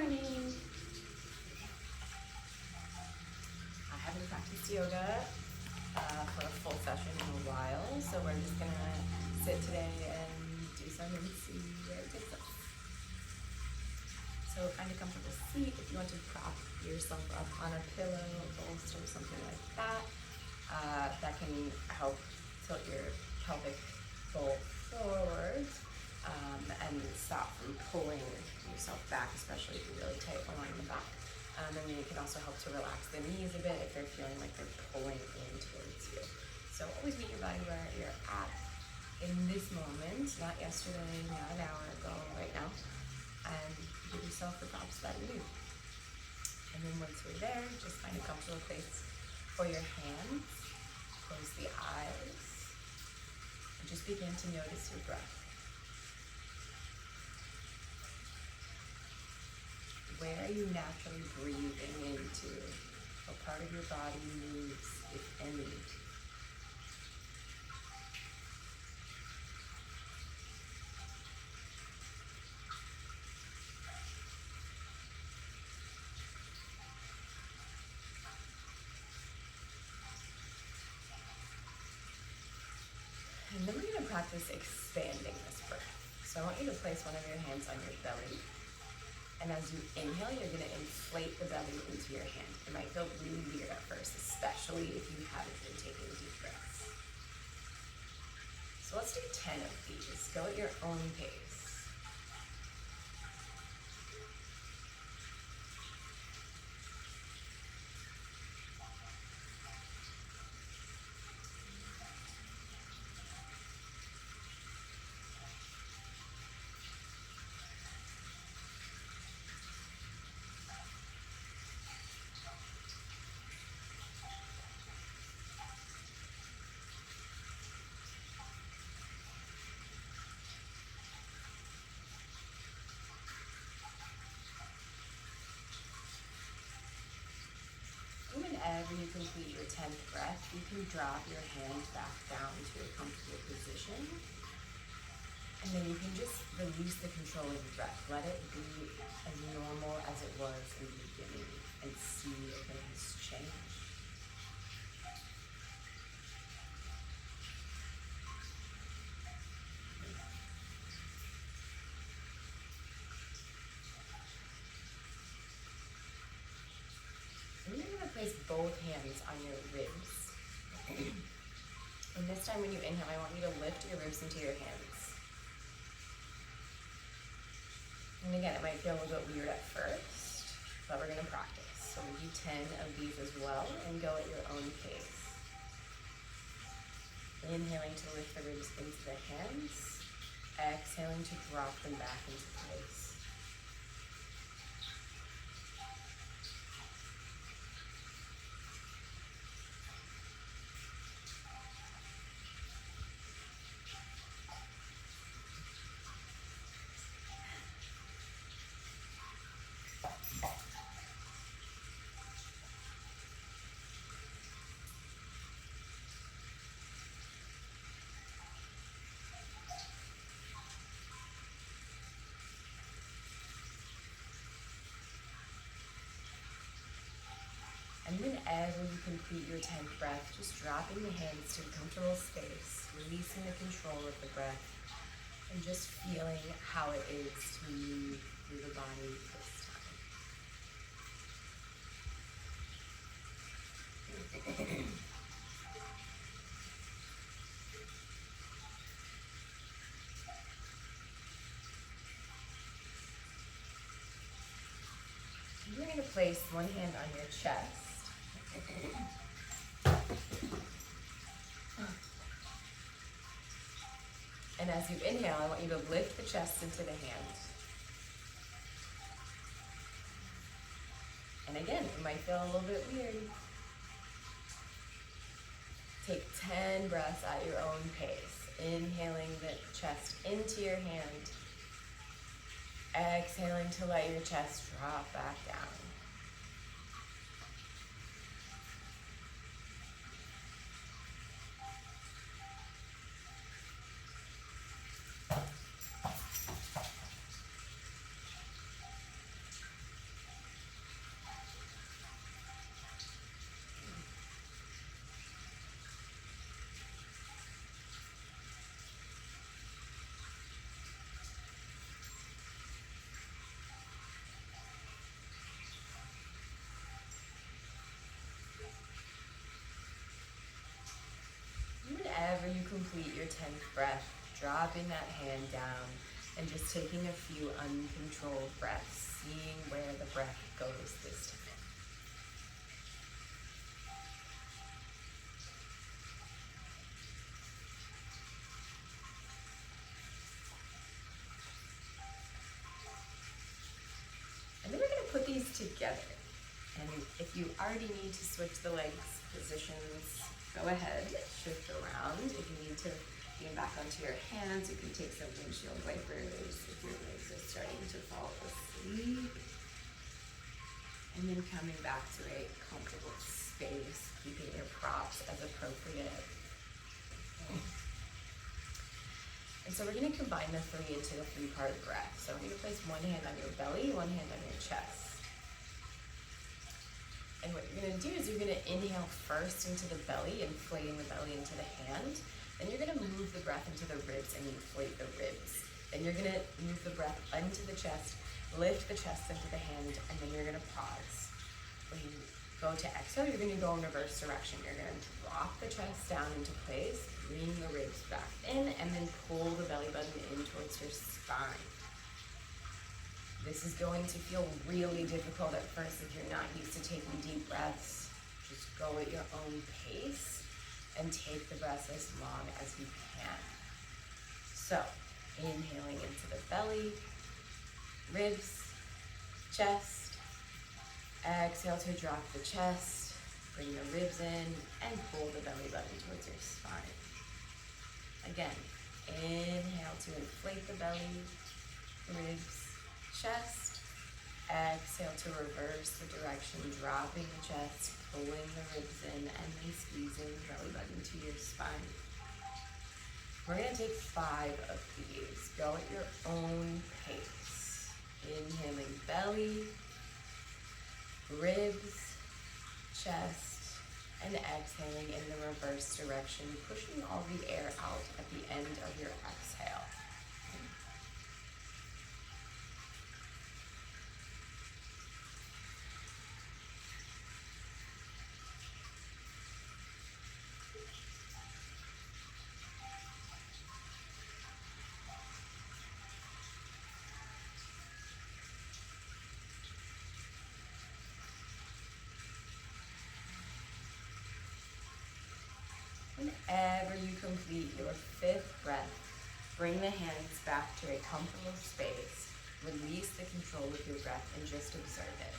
morning. I haven't practiced yoga for a full session in a while, so we're just gonna sit today and do some and see where it takes us. So find a comfortable seat. If you want to prop yourself up on a pillow, a bolster, something like that, that can help tilt your pelvic bowl forward and stop from pulling yourself back, especially if you're really tight along the back. And then it can also help to relax the knees a bit if they're feeling like they're pulling in towards you. So always meet your body where you're at in this moment, not yesterday, not an hour ago, right now. And give yourself the props that you need. And then once you're there, just find a comfortable place for your hands. Close the eyes. And just begin to notice your breath. Where are you naturally breathing into? What part of your body moves, if any? And then we're going to practice expanding this breath. So I want you to place one of your hands on your belly. And as you inhale, you're going to inflate the belly into your hand. It might feel really weird at first, especially if you haven't been taking deep breaths. So let's do 10 of these. Go at your own pace. Whenever you complete your 10th breath, you can drop your hand back down to a comfortable position. And then you can just release the control of your breath. Let it be as normal as it was in the beginning and see if it has changed. And you're going to place both hands on your ribs. And this time when you inhale, I want you to lift your ribs into your hands. And again, it might feel a little bit weird at first, but we're going to practice. So we'll do 10 of these as well and go at your own pace. Inhaling to lift the ribs into the hands. Exhaling to drop them back into place. And whenever you complete your 10th breath, just dropping the hands to a comfortable space, releasing the control of the breath, and just feeling how it is to move through the body this time. You're going to place one hand on your chest. And as you inhale, I want you to lift the chest into the hand. And again, it might feel a little bit weird. Take 10 breaths at your own pace. Inhaling the chest into your hand. Exhaling to let your chest drop back down. complete your 10th breath, dropping that hand down and just taking a few uncontrolled breaths, seeing where the breath goes this time. And then we're going to put these together. And if you already need to switch the legs positions, go ahead, shift around. If you need to lean back onto your hands, you can take some windshield wipers if your legs are starting to fall asleep. And then coming back to a comfortable space, keeping your props as appropriate. Okay. And so we're going to combine the three into the three-part breath. So we're going to place one hand on your belly, one hand on your chest. And what you're going to do is you're going to inhale first into the belly, inflating the belly into the hand. Then you're going to move the breath into the ribs and inflate the ribs. Then you're going to move the breath into the chest, lift the chest into the hand, and then you're going to pause. When you go to exhale, you're going to go in reverse direction. You're going to drop the chest down into place, bring the ribs back in, and then pull the belly button in towards your spine. This is going to feel really difficult at first if you're not used to taking deep breaths. Just go at your own pace and take the breaths as long as you can. So, inhaling into the belly, ribs, chest. Exhale to drop the chest, bring the ribs in, and pull the belly button towards your spine. Again, inhale to inflate the belly, ribs, chest. Exhale to reverse the direction, dropping the chest, pulling the ribs in, and then squeezing the belly button to your spine. We're going to take 5 of these. Go at your own pace. Inhaling belly, ribs, chest, and exhaling in the reverse direction, pushing all the air out at the end of your exhale. Whenever you complete your 5th breath, bring the hands back to a comfortable space. Release the control of your breath and just observe it.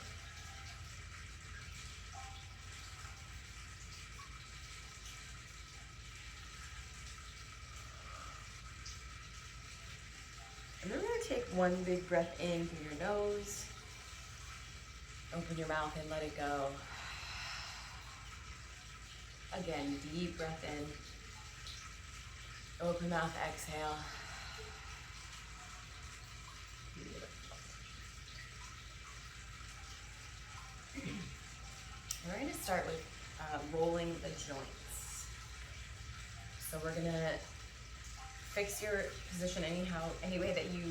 And then we're going to take one big breath in through your nose. Open your mouth and let it go. Again, deep breath in. Open mouth, exhale. Beautiful. We're going to start with rolling the joints. So we're going to fix your position any way that you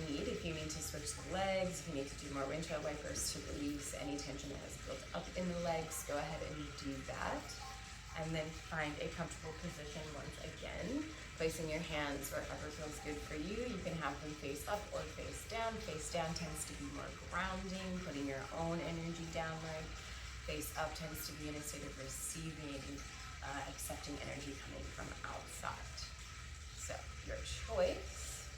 need. If you need to switch the legs, if you need to do more windshield wipers to release any tension that has built up in the legs, go ahead and do that. And then find a comfortable position once again, placing your hands wherever feels good for you. You can have them face up or face down. Face down tends to be more grounding, putting your own energy downward. Face up tends to be in a state of receiving, accepting energy coming from outside. So, your choice.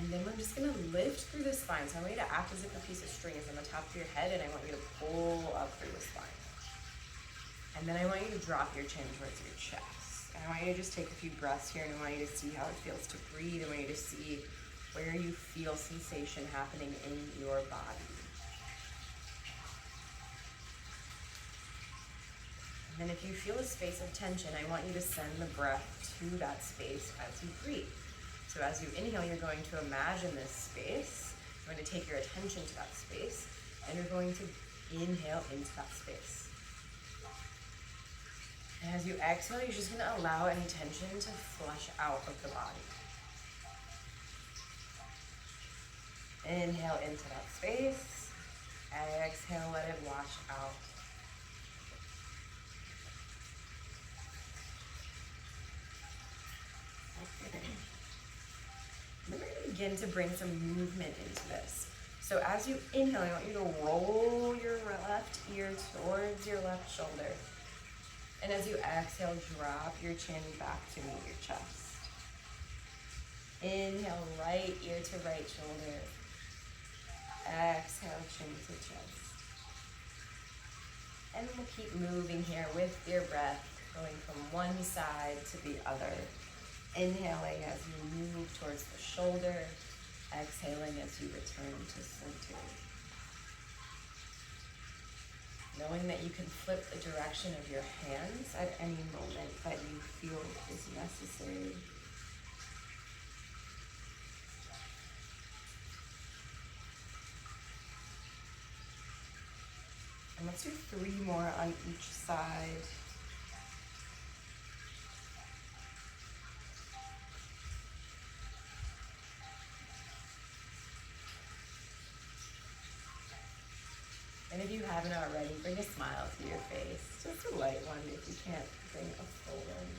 And then we're just gonna lift through the spine. So I want you to act as if a piece of string is on the top of your head, and I want you to pull up through the spine. And then I want you to drop your chin towards your chest. And I want you to just take a few breaths here, and I want you to see how it feels to breathe. I want you to see where you feel sensation happening in your body. And then if you feel a space of tension, I want you to send the breath to that space as you breathe. So as you inhale, you're going to imagine this space. You're going to take your attention to that space, and you're going to inhale into that space. And as you exhale, you're just going to allow any tension to flush out of the body. Inhale into that space. Exhale, let it wash out. begin to bring some movement into this. So as you inhale, I want you to roll your left ear towards your left shoulder. And as you exhale, drop your chin back to meet your chest. Inhale, right ear to right shoulder. Exhale, chin to chest. And we'll keep moving here with your breath, going from one side to the other. Inhaling as you move towards the shoulder. Exhaling as you return to center. Knowing that you can flip the direction of your hands at any moment that you feel is necessary. And let's do 3 more on each side. And if you haven't already, bring a smile to your face. Just a light one if you can't bring a full one.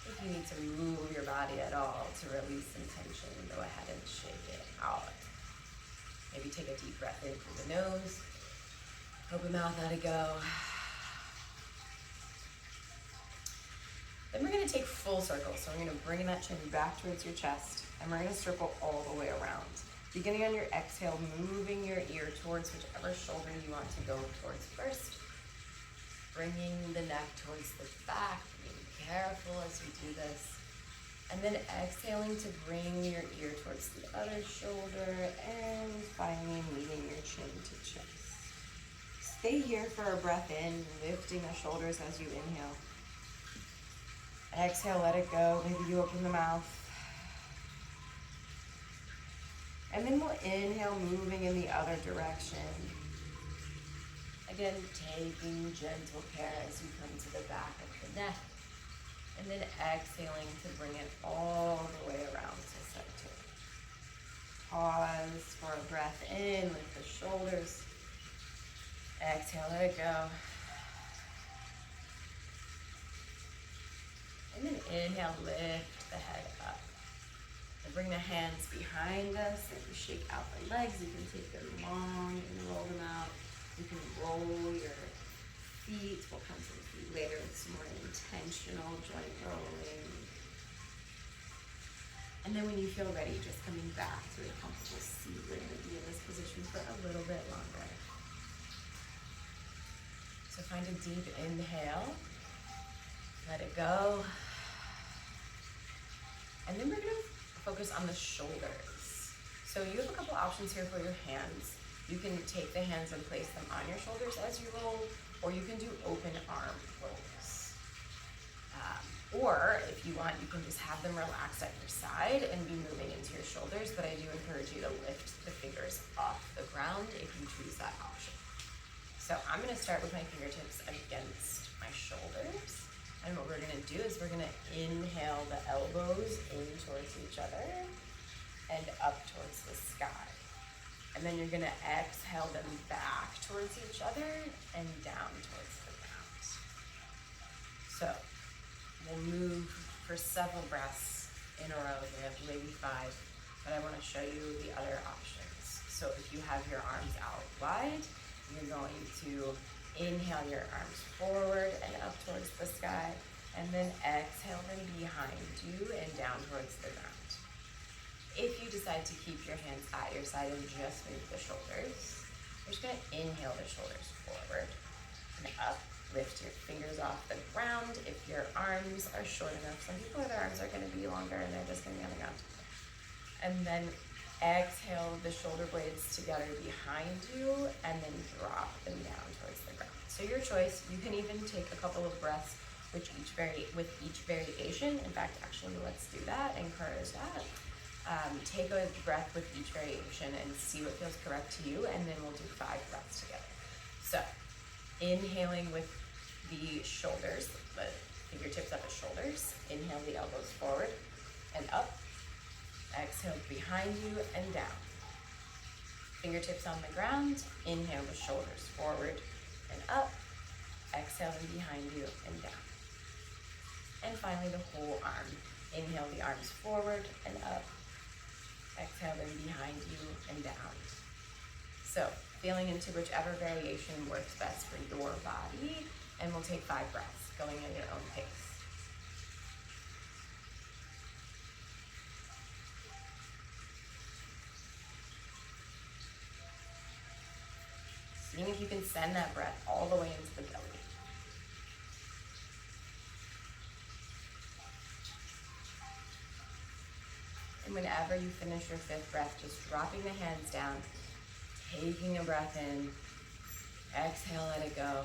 If you need to move your body at all to release some tension, go ahead and shake it out. Maybe take a deep breath in through the nose. Open mouth, let it go. Then we're going to take full circles. So we're going to bring that chin back towards your chest, and we're going to circle all the way around. Beginning on your exhale, moving your ear towards whichever shoulder you want to go towards first. Bringing the neck towards the back, being careful as we do this. And then exhaling to bring your ear towards the other shoulder, and finally meeting your chin to chest. Stay here for a breath in, lifting the shoulders as you inhale. Exhale, let it go. Maybe you open the mouth. And then we'll inhale, moving in the other direction. Again, taking gentle care as you come to the back of the neck. And then exhaling to bring it all the way around to center. Pause for a breath in, lift the shoulders. Exhale, let it go. And then inhale, lift the head up. And bring the hands behind us. As you shake out the legs, you can take them long and roll them out. You can roll your feet. We'll come to the feet later with some more intentional joint rolling. And then when you feel ready, just coming back to a comfortable seat. We're going to be in this position for a little bit longer. So find a deep inhale. Let it go. And then we're going to focus on the shoulders. So you have a couple options here for your hands. You can take the hands and place them on your shoulders as you roll, or you can do open arm rolls. Or if you want, you can just have them relax at your side and be moving into your shoulders, but I do encourage you to lift the fingers off the ground if you choose that option. So I'm going to start with my fingertips against my shoulders. And what we're going to do is we're going to inhale the elbows in towards each other and up towards the sky. And then you're going to exhale them back towards each other and down towards the ground. So we'll move for several breaths in a row. We have maybe 5, but I want to show you the other options. So if you have your arms out wide, you're going to inhale your arms forward and up towards the sky, and then exhale them behind you and down towards the ground. If you decide to keep your hands at your side and just move the shoulders, you're just going to inhale the shoulders forward and up. Lift your fingers off the ground. If your arms are short enough, some people, their arms are going to be longer and they're just going to be on the ground. And then exhale the shoulder blades together behind you and then drop them down towards the ground. So your choice. You can even take a couple of breaths with each variation. In fact, actually, let's do that. Encourage that. Take a breath with each variation and see what feels correct to you, and then we'll do 5 breaths together. So inhaling with the shoulders, the fingertips at the shoulders. Inhale the elbows forward and up. Exhale behind you and down. Fingertips on the ground. Inhale the shoulders forward and up. Exhale them behind you and down. And finally, the whole arm. Inhale the arms forward and up. Exhale them behind you and down. So, feeling into whichever variation works best for your body, and we'll take 5 breaths, going at your own pace. Seeing if you can send that breath all the way into the belly. And whenever you finish your 5th breath, just dropping the hands down, taking a breath in, exhale, let it go.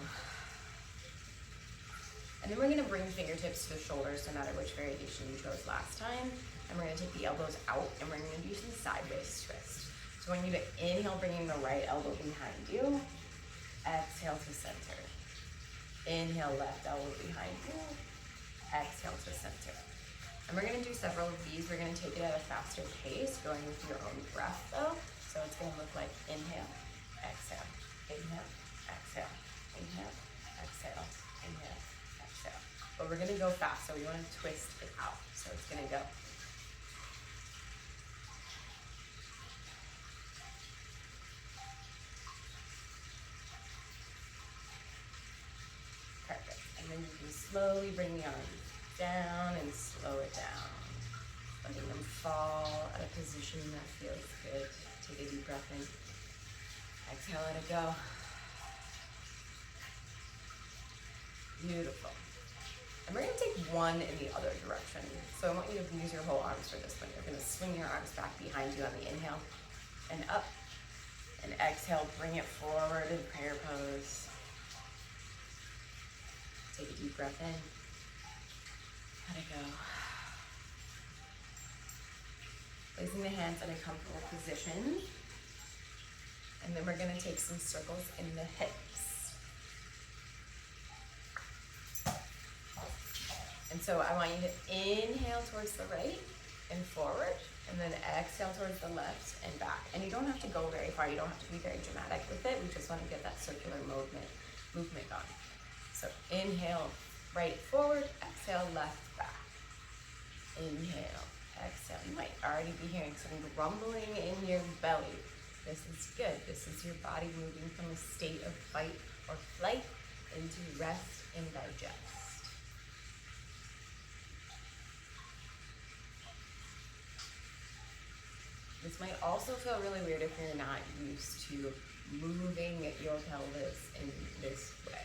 And then we're gonna bring fingertips to the shoulders, no matter which variation you chose last time. And we're gonna take the elbows out, and we're gonna do some sideways twist. So I want you to inhale, bringing the right elbow behind you. Exhale to center. Inhale, left elbow behind you. Exhale to center. And we're gonna do several of these. We're gonna take it at a faster pace, going with your own breath though. So it's gonna look like inhale, exhale, inhale, exhale, inhale, exhale, inhale, exhale. But we're gonna go fast, so we wanna twist it out. So it's gonna go. Perfect. And then you can slowly bring the arms down and slow it down. Letting them fall at a position that feels good. Take a deep breath in. Exhale, let it go. Beautiful. And we're gonna take one in the other direction. So I want you to use your whole arms for this one. You're gonna swing your arms back behind you on the inhale and up. And exhale, bring it forward in prayer pose. Take a deep breath in. Let it go. Placing the hands in a comfortable position. And then we're gonna take some circles in the hips. And so I want you to inhale towards the right and forward, and then exhale towards the left and back. And you don't have to go very far. You don't have to be very dramatic with it. We just want to get that circular movement going. So inhale, right forward, exhale, left back. Inhale, exhale. You might already be hearing some rumbling in your belly. This is good. This is your body moving from a state of fight or flight into rest and digest. This might also feel really weird if you're not used to moving your pelvis in this way.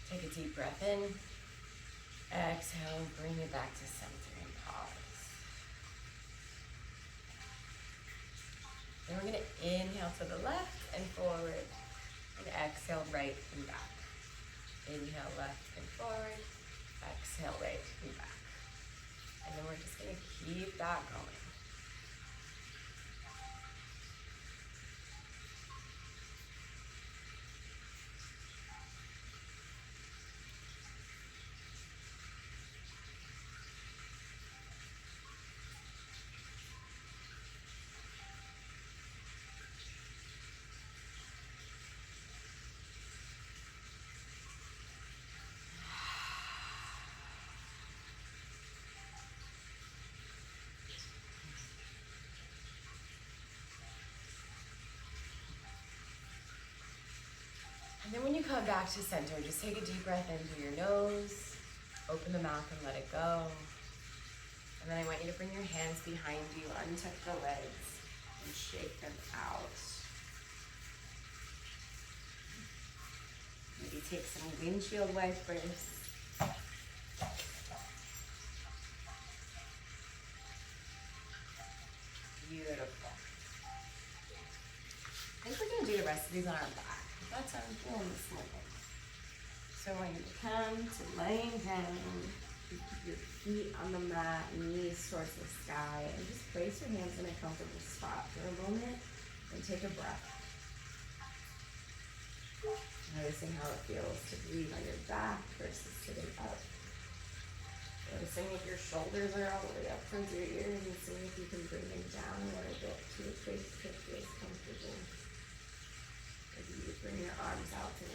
Take a deep breath in. Exhale, bring it back to center and pause. Then we're going to inhale to the left and forward, and exhale right and back. Inhale left and forward, exhale right and back. And then we're just going to keep that going. And then when you come back to center, just take a deep breath in through your nose, open the mouth and let it go. And then I want you to bring your hands behind you, untuck the legs, and shake them out. Maybe take some windshield wipers. Beautiful. I think we're going to do the rest of these on our back. That's how I'm feeling this morning. So I want you to come to laying down, keep your feet on the mat, knees towards the sky, and just place your hands in a comfortable spot for a moment and take a breath. Noticing how it feels to breathe on your back versus sitting up. Noticing if your shoulders are all the way up towards your ears and seeing if you can bring them down a little bit to a place that feels comfortable. Maybe you bring your arms out to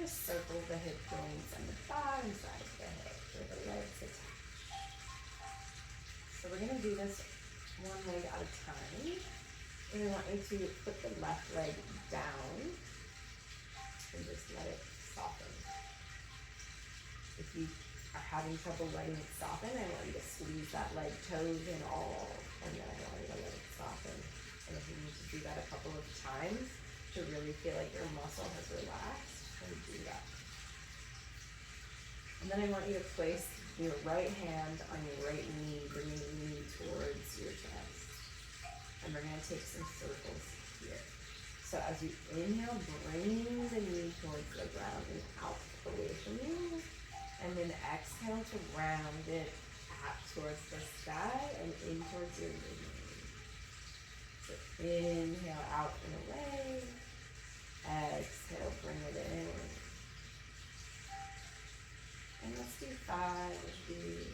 just circle the hip joints on the bottom side of the hip where the legs attach. So we're going to do this one leg at a time. And I want you to put the left leg down and just let it soften. If you are having trouble letting it soften, I want you to squeeze that leg, toes and all, and then I want you to let it soften. And if you need to do that a couple of times to really feel like your muscle has relaxed, then do that. And then I want you to place your right hand on your right knee, bringing the knee towards your chest. And we're going to take some circles here. So as you inhale, bring the knee towards the ground and out away from you. And then exhale to round it out towards the sky and in towards your midline. So inhale out and away. Exhale, bring it in. And let's do 5 of these.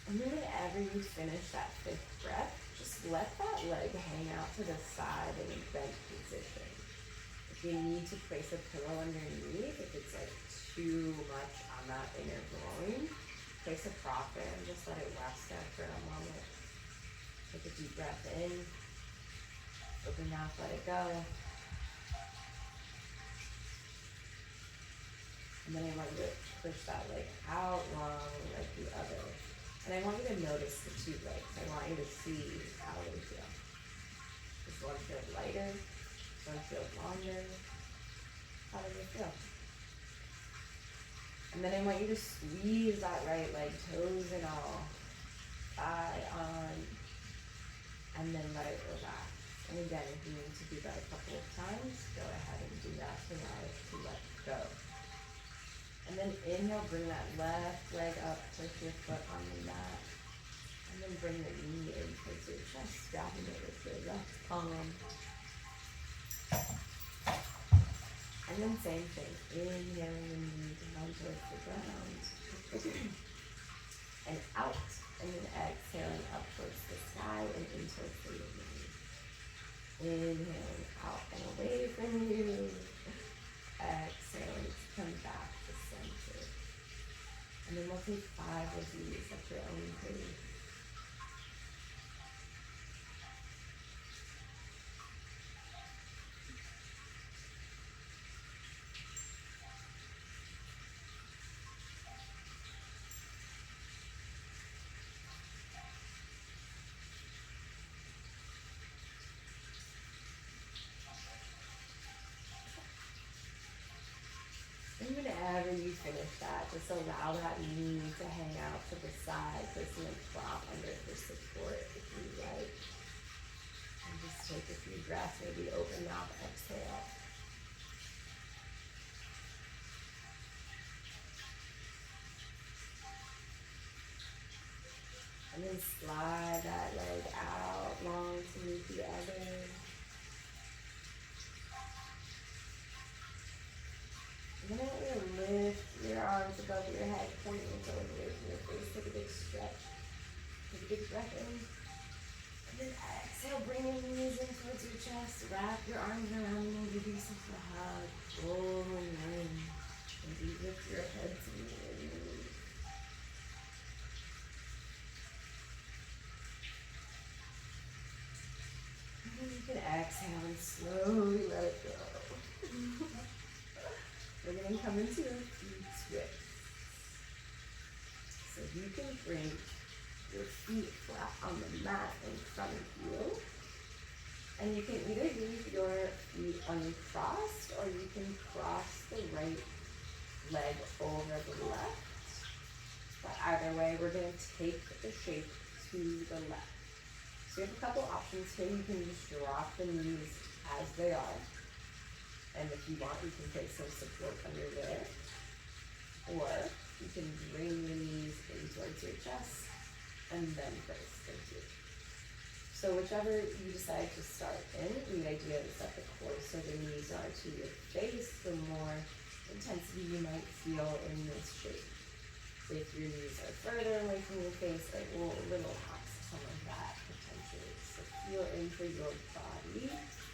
And then whenever you finish that 5th breath, just let that leg hang out to the side in a bent position. If you need to place a pillow underneath, if it's like too much on that inner groin, place a prop there and just let it rest there for a moment. Take a deep breath in, open mouth, let it go. And then I want you to push that leg out long like the other. And I want you to notice the 2 legs. I want you to see how they feel. Does one feel lighter? Does one feel longer? How does it feel? And then I want you to squeeze that right leg, toes and all, thigh on, and then let it relax. And again, if you need to do that a couple of times, go ahead and do that to allow it to let go. And then inhale, bring that left leg up, push your foot on the mat. And then bring the knee in towards your chest, grabbing it with your left palm. And then same thing, inhaling the knee down towards the ground. And out, and then exhaling up towards the sky and in towards the knee. Inhaling out and away from you. Exhaling to come back to center. And then we'll take 5 of these at your own pace. And whenever you finish that, just allow that knee to hang out to the side, placing a prop under for support if you like. And just take a few breaths, maybe open mouth, exhale. And then slide that leg out long to meet the other. And then I want you to lift your arms above your head, pointing your toes away from your face. Take a big stretch. Take a big breath in. And then exhale, bring your knees in towards your chest. Wrap your arms around them and give yourself a hug. Pull them in. Maybe lift your head to the wind. And then you can exhale and slowly let it go. We're going to come into a feet twist. So you can bring your feet flat on the mat in front of you. And you can either leave your feet uncrossed or you can cross the right leg over the left. But either way, we're going to take the shape to the left. So you have a couple options here. You can just drop the knees as they are. And if you want, you can take some support under there. Or you can bring the knees in towards your chest and then place. Thank you. So whichever you decide to start in, the idea is that the closer the knees are to your face, the more intensity you might feel in this shape. So if your knees are further away from your face, it will relax some of that potentially. So feel into your body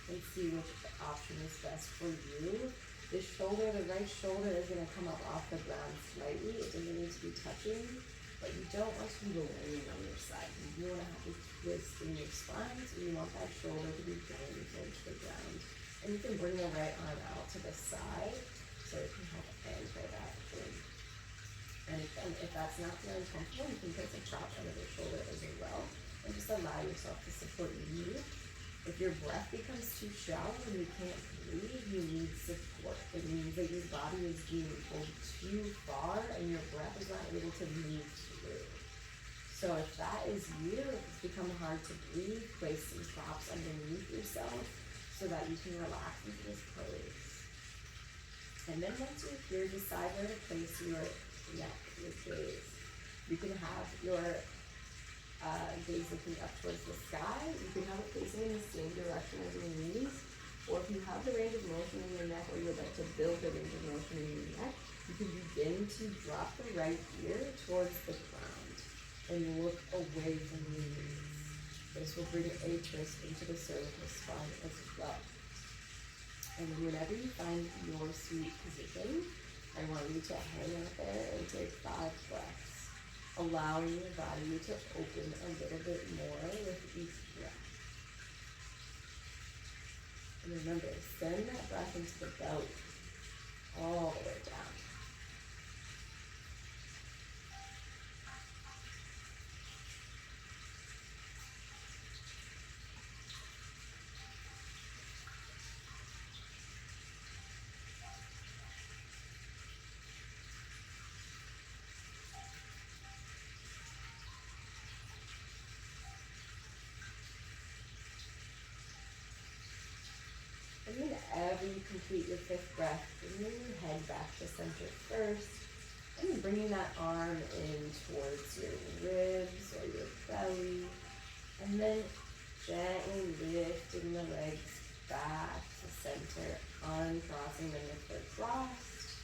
and see which option is best for you. The shoulder, the right shoulder is going to come up off the ground slightly. It doesn't need to be touching, but you don't want to be laying on your side. You do want to have a twist in your spine, so you want that shoulder to be going towards the ground. And you can bring the right arm out to the side so it can help anchor that in. And if that's not feeling comfortable, you can put some prop under the shoulder as well, and just allow yourself to support you. If your breath becomes too shallow and you can't breathe, you need support. It means that your body is being pulled too far and your breath is not able to move through. So if that is you, if it's become hard to breathe, place some props underneath yourself so that you can relax into this pose. And then once you're here, decide where to place your neck, your gaze. You can have your gaze looking up towards the sky. You can have it facing in the same direction as your knees. Or if you have the range of motion in your neck, or you would like to build the range of motion in your neck, you can begin to drop the right ear towards the ground and look away from your knees. This will bring a twist into the cervical spine as well. And whenever you find your sweet position, I want you to hang out there and take 5 breaths, allowing your body to open a little bit more with each breath. And remember, send that breath into the belly, all the way down. And whenever you complete your 5th breath, bring your head back to center first, and bringing that arm in towards your ribs or your belly, and then gently lifting the legs back to center, uncrossing them if they're crossed.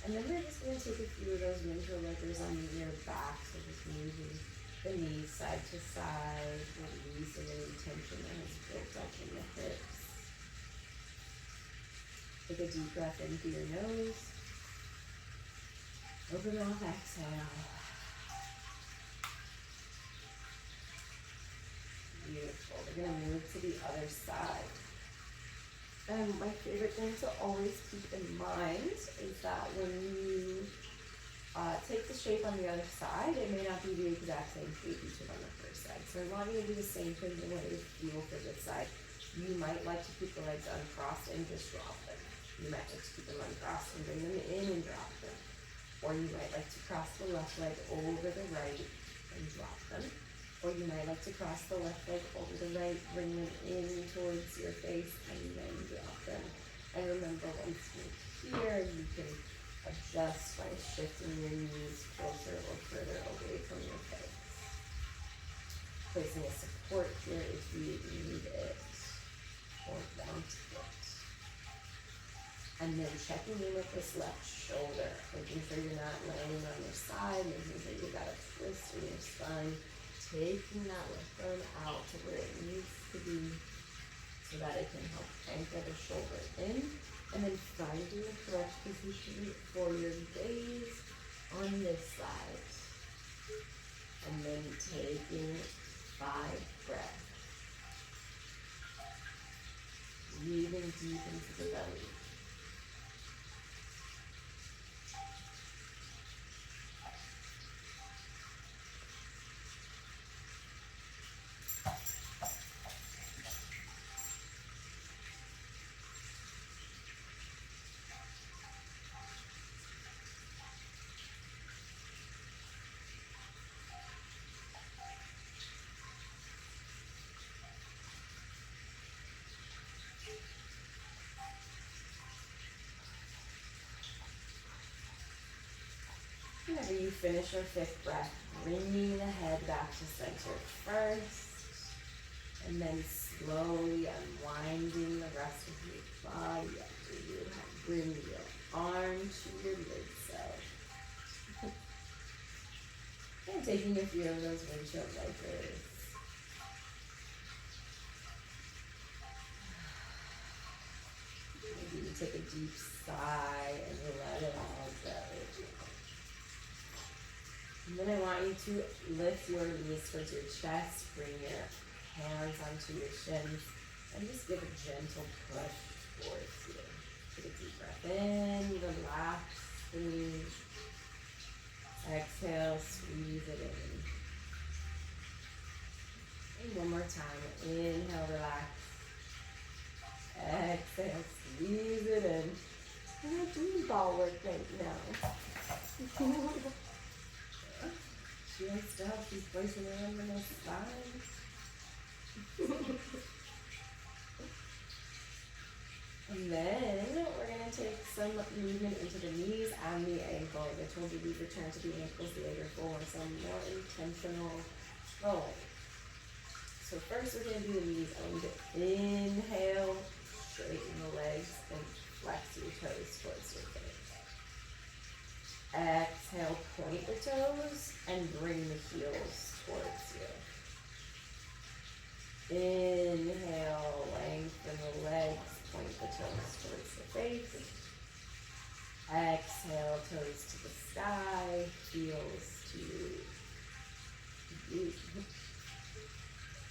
And then we're just going to take a few of those winter lickers on your back, so just moving the knees side to side, releasing any tension that has built up in the hips. Take a deep breath in through your nose. Open mouth, exhale. Beautiful. We're going to move to the other side. And my favorite thing to always keep in mind is that when you take the shape on the other side, it may not be the exact same shape you took on the first side. So I want you to do the same thing in what you feel for this side. You might like to keep the legs uncrossed and just drop them. You might like to keep them uncrossed and bring them in and drop them. Or you might like to cross the left leg over the right and drop them. Or you might like to cross the left leg over the right, bring them in towards your face, and then drop them. And remember, once you're here, you can adjust by shifting your knees closer or further away from your face. Placing a support here if you need it or want it. And then checking in with this left shoulder, making sure you're not laying on your side, making sure you've got a twist in your spine, taking that left arm out to where it needs to be so that it can help anchor the shoulder in, and then finding the correct position for your gaze on this side. And then taking 5 breaths. Breathing deep into the belly. Whenever you finish your 5th breath, bringing the head back to center first. And then slowly unwinding the rest of your body after you bring your arm to your midsection. And taking a few of those windshield wipers. Maybe you take a deep sigh and you let it all go. And then I want you to lift your knees towards your chest, bring your hands onto your shins, and just give a gentle push towards you. Take a deep breath in, relax, squeeze. Exhale, squeeze it in. And one more time. Inhale, relax. Exhale, squeeze it in. We're not doing ball work right now. She wants to help. She's placing her hand on her spine. And then we're going to take some movement into the knees and the ankles. I told you we return to the ankles the day before, some more intentional rolling. So first we're going to do the knees. I want you to inhale, straighten the legs, and flex your toes towards your face. Exhale, point the toes, and bring the heels towards you. Inhale, lengthen the legs, point the toes towards the face. Exhale, toes to the sky, heels to you.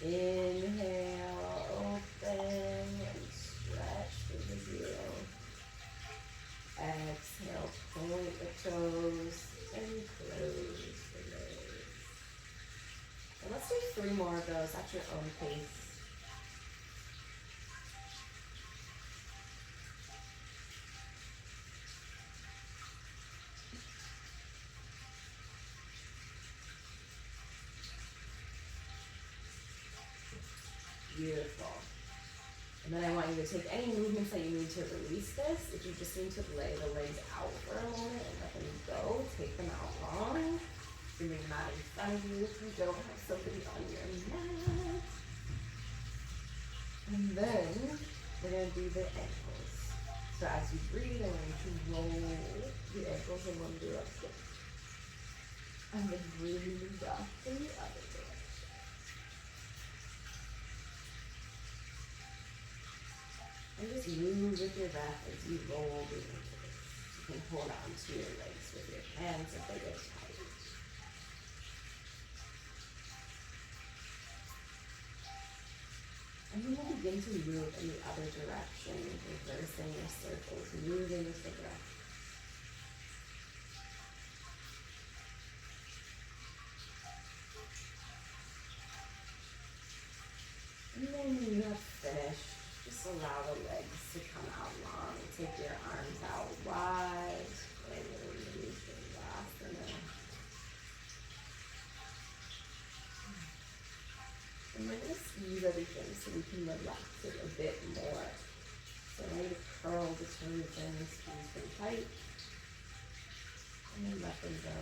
Inhale, open and stretch through the heel. Exhale, point the toes and close the legs. And let's do 3 more of those at your own pace. Beautiful. And then I want you to take any movements that you need to release this. If you just need to lay the legs out for a moment and let them go, take them out long. Bring your mat in front of you if you don't have somebody on your mat. And then we're going to do the ankles. So as you breathe, I want you to roll the ankles in one direction. And then breathe back in the other direction. And just move with your breath as you roll the ankles. You can hold on to your legs with your hands if they get tight. And then we'll begin to move in the other direction, reversing your circles, moving with the breath. And then when you have finished, just allow the legs to come out long. Take your arms out wide. And release the asana. And we're going to squeeze everything so we can relax it a bit more. So I'm going to curl the toes in, squeeze them tight. And then let them go.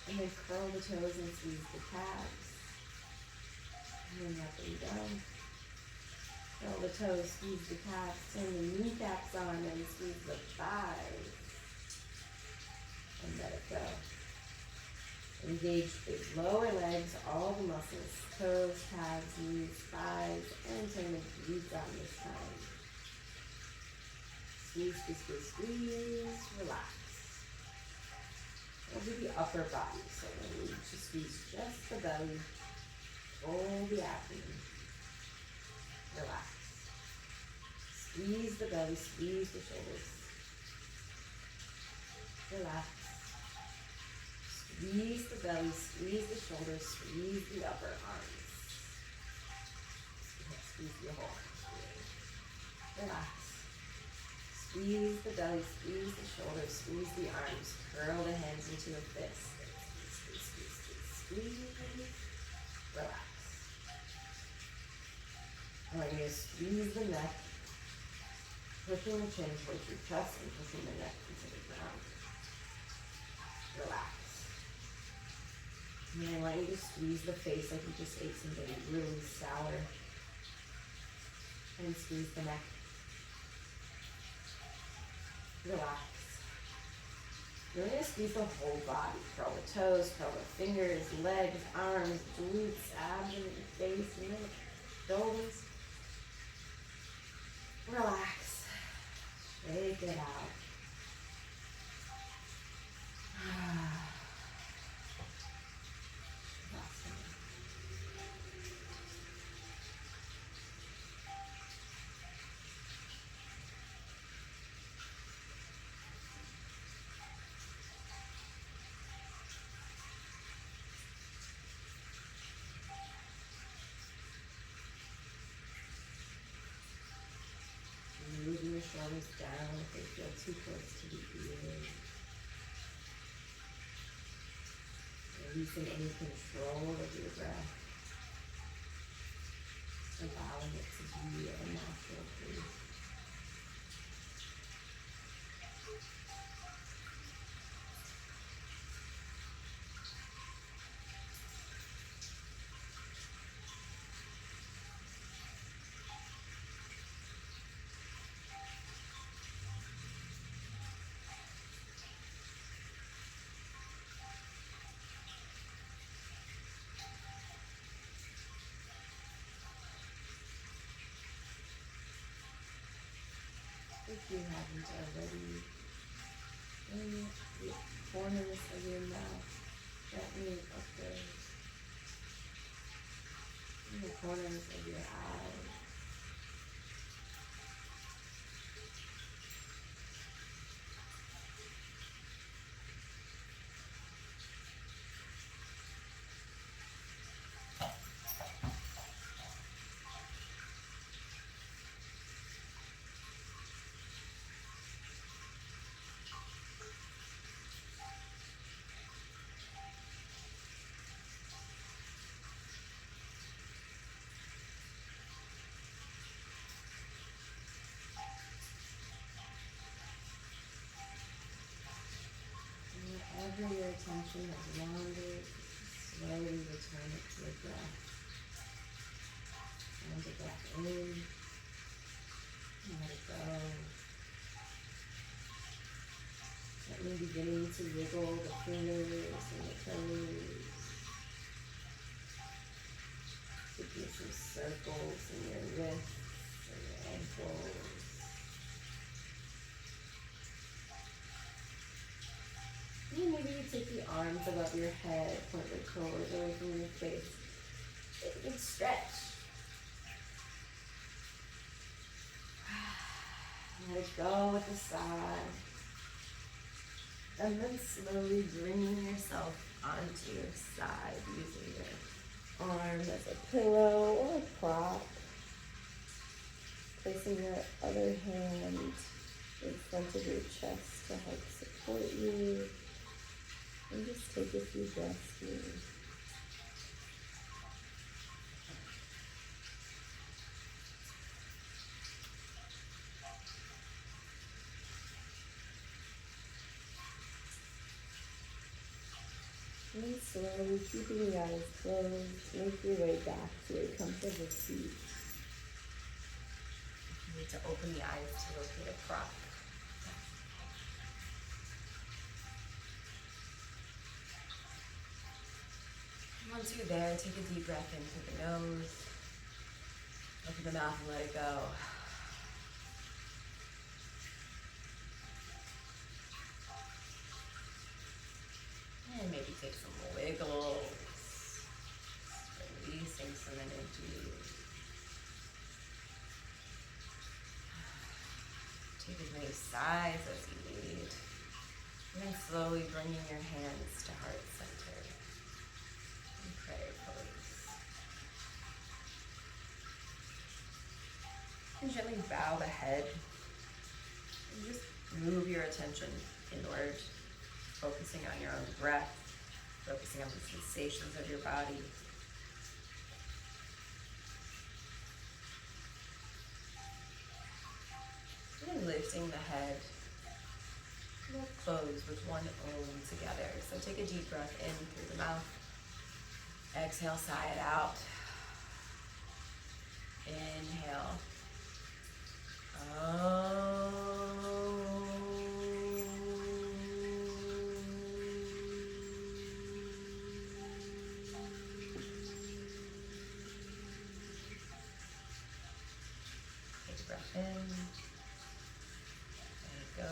And then curl the toes and squeeze the calves. And then let them go. Curl the toes, squeeze the calves, turn the kneecaps on and squeeze the thighs. And let it go. Engage the lower legs, all the muscles, toes, calves, knees, thighs, and turn the glutes on this time. Squeeze, squeeze, squeeze, squeeze, relax. We'll do the upper body, so we need to squeeze just the belly, roll the abdomen, relax. Squeeze the belly, squeeze the shoulders, relax. Squeeze the belly, squeeze the shoulders, squeeze the upper arms. Squeeze your whole arms. Relax. Squeeze the belly, squeeze the shoulders, squeeze the arms. Curl the hands into a fist. Squeeze, squeeze, squeeze, squeeze, squeeze. Relax. I want you to squeeze the neck, pushing the chin towards your chest and pushing the neck into the ground. Relax. And then I want you to squeeze the face like you just ate something really sour. And squeeze the neck. Relax. You're going to squeeze the whole body. Curl the toes, curl the fingers, legs, arms, glutes, abdomen, face, neck, shoulders. Relax. Shake it out. Moving your shoulders down if they feel too close to the ears. Releasing any control of your breath. Allowing it to be a natural pace. If you haven't already, in the corners of your mouth, gently up there, in the corners of your eyes. Wherever your attention has wandered, slowly return it to your breath. And the breath in, and let it go. Gently beginning to wiggle the fingers and the toes. Taking some circles in your wrists and your ankles. And maybe you take the arms above your head, point the toes away from your face. Take a big stretch. Let it go with a sigh. And then slowly bringing yourself onto your side using your arm as a pillow or a prop. Placing your other hand in front of your chest to help support you. And just take a few breaths here. And slowly, keeping your eyes closed, make your way back to a comfortable seat. You need to open the eyes to locate a prop. Once you're there, take a deep breath in through the nose. Open the mouth and let it go. And maybe take some wiggles. Releasing some energy. Take as many sighs as you need. And then slowly bringing your hands to heart center. Prayer pose. And gently bow the head. And just move your attention inward, focusing on your own breath, focusing on the sensations of your body. And lifting the head. We'll close with one Om together. So take a deep breath in through the mouth. Exhale, sigh it out. Inhale. Take a breath in. Let it go.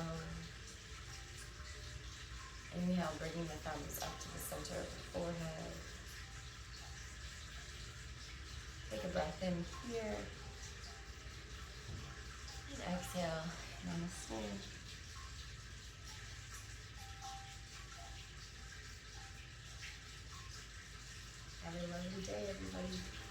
Inhale, bringing the thumbs up to the center of the forehead. Take a breath in here. And exhale. Namaste. Have a lovely day, everybody.